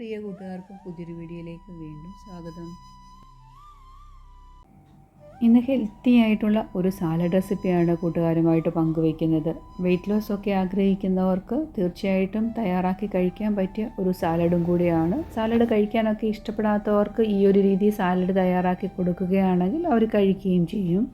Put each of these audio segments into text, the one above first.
പ്രിയ കൂട്ടുകാർക്ക് പുതിയൊരു വീഡിയോയിലേക്ക് വീണ്ടും സ്വാഗതം. ഇന്ന് ഹെൽത്തി ആയിട്ടുള്ള ഒരു സാലഡ് റെസിപ്പിയാണ് കൂട്ടുകാരുമായിട്ട് പങ്കുവയ്ക്കുന്നത്. വെയിറ്റ് ലോസ് ഒക്കെ ആഗ്രഹിക്കുന്നവർക്ക് തീർച്ചയായിട്ടും തയ്യാറാക്കി കഴിക്കാൻ പറ്റിയ ഒരു സാലഡും കൂടിയാണ്. സാലഡ് കഴിക്കാനൊക്കെ ഇഷ്ടപ്പെടാത്തവർക്ക് ഈ ഒരു രീതി സാലഡ് തയ്യാറാക്കി കൊടുക്കുകയാണെങ്കിൽ അവർ കഴിക്കുകയും ചെയ്യും.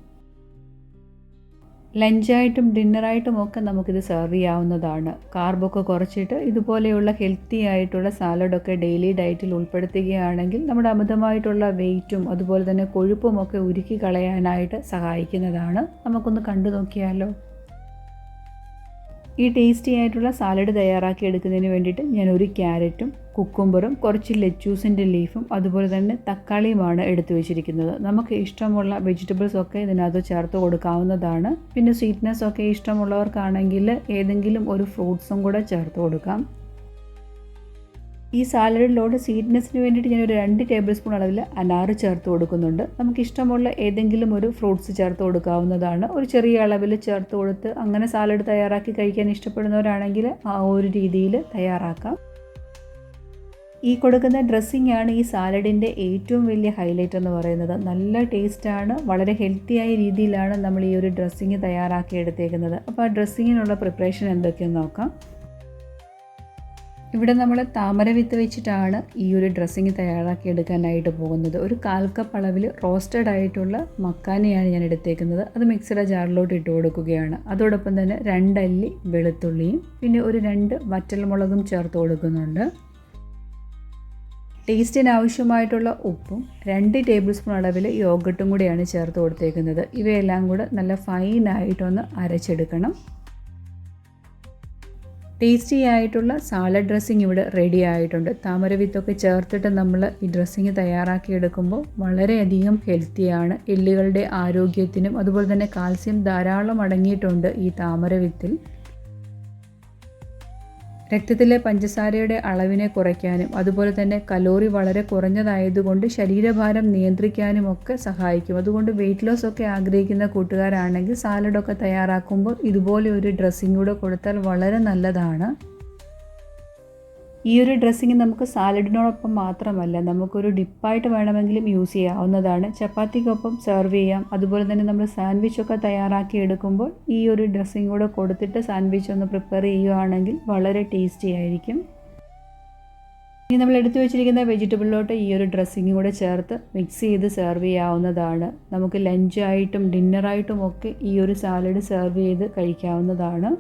ലഞ്ചായിട്ടും ഡിന്നറായിട്ടും ഒക്കെ നമുക്കിത് സെർവ് ചെയ്യാവുന്നതാണ്. കാർബൊക്കെ കുറച്ചിട്ട് ഇതുപോലെയുള്ള ഹെൽത്തി ആയിട്ടുള്ള സാലഡൊക്കെ ഡെയിലി ഡയറ്റിൽ ഉൾപ്പെടുത്തുകയാണെങ്കിൽ നമ്മുടെ അമിതമായിട്ടുള്ള വെയിറ്റും അതുപോലെ തന്നെ കൊഴുപ്പും ഒക്കെ ഉരുക്കി കളയാനായിട്ട് സഹായിക്കുന്നതാണ്. നമുക്കൊന്ന് കണ്ടു നോക്കിയാലോ. ഈ ടേസ്റ്റി ആയിട്ടുള്ള സാലഡ് തയ്യാറാക്കി എടുക്കുന്നതിന് വേണ്ടിയിട്ട് ഞാൻ ഒരു ക്യാരറ്റും കുക്കുംബറും കുറച്ച് ലെറ്റൂസിൻ്റെ ലീഫും അതുപോലെ തന്നെ തക്കാളിയുമാണ് എടുത്തു വെച്ചിരിക്കുന്നത്. നമുക്ക് ഇഷ്ടമുള്ള വെജിറ്റബിൾസ് ഒക്കെ ഇതിനകത്ത് ചേർത്ത് കൊടുക്കാവുന്നതാണ്. പിന്നെ സ്വീറ്റ്നെസ് ഒക്കെ ഇഷ്ടമുള്ളവർക്കാണെങ്കിൽ ഏതെങ്കിലും ഒരു ഫ്രൂട്ട്സും കൂടെ ചേർത്ത് കൊടുക്കാം. ഈ സാലഡിലോട്ട് സ്വീറ്റ്നെസ്സിന് വേണ്ടിയിട്ട് ഞാനൊരു 2 ടേബിൾ സ്പൂൺ അളവിൽ അനാറ് ചേർത്ത് കൊടുക്കുന്നുണ്ട്. നമുക്കിഷ്ടമുള്ള ഏതെങ്കിലും ഒരു ഫ്രൂട്ട്സ് ചേർത്ത് കൊടുക്കാവുന്നതാണ്. ഒരു ചെറിയ അളവിൽ ചേർത്ത് കൊടുത്ത് അങ്ങനെ സാലഡ് തയ്യാറാക്കി കഴിക്കാൻ ഇഷ്ടപ്പെടുന്നവരാണെങ്കിൽ ആ ഒരു രീതിയിൽ തയ്യാറാക്കാം. ഈ കൊടുക്കുന്ന ഡ്രസ്സിംഗ് ആണ് ഈ സാലഡിൻ്റെ ഏറ്റവും വലിയ ഹൈലൈറ്റ് എന്ന് പറയുന്നത്. നല്ല ടേസ്റ്റാണ്. വളരെ ഹെൽത്തിയായ രീതിയിലാണ് നമ്മൾ ഈ ഒരു ഡ്രസ്സിങ് തയ്യാറാക്കി എടുത്തേക്കുന്നത്. അപ്പോൾ ആ ഡ്രസ്സിങ്ങിനുള്ള പ്രിപ്പറേഷൻ എന്തൊക്കെയെന്ന് നോക്കാം. ഇവിടെ നമ്മൾ താമര വിത്ത് വെച്ചിട്ടാണ് ഈ ഒരു ഡ്രസ്സിങ് തയ്യാറാക്കി എടുക്കാനായിട്ട് പോകുന്നത്. ഒരു 1/4 കപ്പ് അളവിൽ റോസ്റ്റഡ് ആയിട്ടുള്ള മക്കാനിയാണ് ഞാൻ എടുത്തേക്കുന്നത്. അത് മിക്സിയുടെ ജാറിലോട്ട് ഇട്ട് കൊടുക്കുകയാണ്. അതോടൊപ്പം തന്നെ 2 അല്ലി വെളുത്തുള്ളിയും പിന്നെ ഒരു 2 വറ്റൽമുളകും ചേർത്ത് കൊടുക്കുന്നുണ്ട്. ടേസ്റ്റിന് ആവശ്യമായിട്ടുള്ള ഉപ്പും 2 ടേബിൾ സ്പൂൺ അളവിൽ യോഗട്ടും കൂടിയാണ് ചേർത്ത് കൊടുത്തേക്കുന്നത്. ഇവയെല്ലാം കൂടെ നല്ല ഫൈനായിട്ടൊന്ന് അരച്ചെടുക്കണം. ടേസ്റ്റി ആയിട്ടുള്ള സാലഡ് ഡ്രസ്സിങ് ഇവിടെ റെഡി ആയിട്ടുണ്ട്. താമരവിത്തൊക്കെ ചേർത്തിട്ട് നമ്മൾ ഈ ഡ്രസ്സിങ് തയ്യാറാക്കി എടുക്കുമ്പോൾ വളരെയധികം ഹെൽത്തിയാണ്. എല്ലുകളുടെ ആരോഗ്യത്തിനും അതുപോലെ തന്നെ കാൽസ്യം ധാരാളം അടങ്ങിയിട്ടുണ്ട് ഈ താമരവിത്തിൽ. രക്തത്തിലെ പഞ്ചസാരയുടെ അളവിനെ കുറയ്ക്കാനും അതുപോലെ തന്നെ കലോറി വളരെ കുറഞ്ഞതായതുകൊണ്ട് ശരീരഭാരം നിയന്ത്രിക്കാനും ഒക്കെ സഹായിക്കും. അതുകൊണ്ട് വെയിറ്റ് ലോസ് ഒക്കെ ആഗ്രഹിക്കുന്ന കൂട്ടുകാരാണെങ്കിൽ സാലഡൊക്കെ തയ്യാറാക്കുമ്പോൾ ഇതുപോലെ ഒരു ഡ്രസ്സിംഗ് കൂടെ കൊടുത്താൽ വളരെ നല്ലതാണ്. ഈ ഒരു ഡ്രസ്സിങ് നമുക്ക് സാലഡിനോടൊപ്പം മാത്രമല്ല നമുക്കൊരു ഡിപ്പായിട്ട് വേണമെങ്കിലും യൂസ് ചെയ്യാവുന്നതാണ്. ചപ്പാത്തിക്കൊപ്പം സെർവ് ചെയ്യാം. അതുപോലെ തന്നെ നമ്മൾ സാൻഡ്വിച്ചൊക്കെ തയ്യാറാക്കി എടുക്കുമ്പോൾ ഈ ഒരു ഡ്രസ്സിങ് കൂടെ കൊടുത്തിട്ട് സാൻഡ്വിച്ച് ഒന്ന് പ്രിപ്പയർ ചെയ്യുകയാണെങ്കിൽ വളരെ ടേസ്റ്റി ആയിരിക്കും. ഇനി നമ്മൾ എടുത്തു വെച്ചിരിക്കുന്ന വെജിറ്റബിളിലോട്ട് ഈ ഒരു ഡ്രസ്സിങ് കൂടെ ചേർത്ത് മിക്സ് ചെയ്ത് സെർവ് ചെയ്യാവുന്നതാണ്. നമുക്ക് ലഞ്ചായിട്ടും ഡിന്നറായിട്ടും ഒക്കെ ഈ ഒരു സാലഡ് സെർവ് ചെയ്ത് കഴിക്കാവുന്നതാണ്.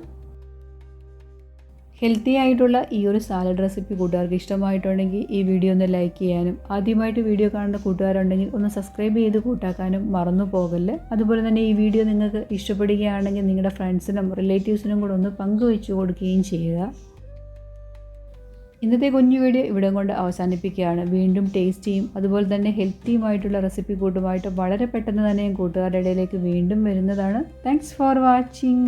ഹെൽത്തി ആയിട്ടുള്ള ഈ ഒരു സാലഡ് റെസിപ്പി കൂട്ടുകാർക്ക് ഇഷ്ടമായിട്ടുണ്ടെങ്കിൽ ഈ വീഡിയോ ഒന്ന് ലൈക്ക് ചെയ്യാനും ആദ്യമായിട്ട് വീഡിയോ കാണുന്ന കൂട്ടുകാരുണ്ടെങ്കിൽ ഒന്ന് സബ്സ്ക്രൈബ് ചെയ്ത് കൂട്ടാക്കാനും മറന്നു പോകല്ലേ. അതുപോലെ തന്നെ ഈ വീഡിയോ നിങ്ങൾക്ക് ഇഷ്ടപ്പെടുകയാണെങ്കിൽ നിങ്ങളുടെ ഫ്രണ്ട്സിനും റിലേറ്റീവ്സിനും കൂടെ ഒന്ന് പങ്കുവെച്ച് കൊടുക്കുകയും ചെയ്യുക. ഇന്നത്തെ കുഞ്ഞു വീഡിയോ ഇവിടെ കൊണ്ട് അവസാനിപ്പിക്കുകയാണ്. വീണ്ടും ടേസ്റ്റിയും അതുപോലെ തന്നെ ഹെൽത്തിയുമായിട്ടുള്ള റെസിപ്പി കൂട്ടുമായിട്ട് വളരെ പെട്ടെന്ന് തന്നെ കൂട്ടുകാരുടെ ഇടയിലേക്ക് വീണ്ടും വരുന്നതാണ്. Thanks for watching.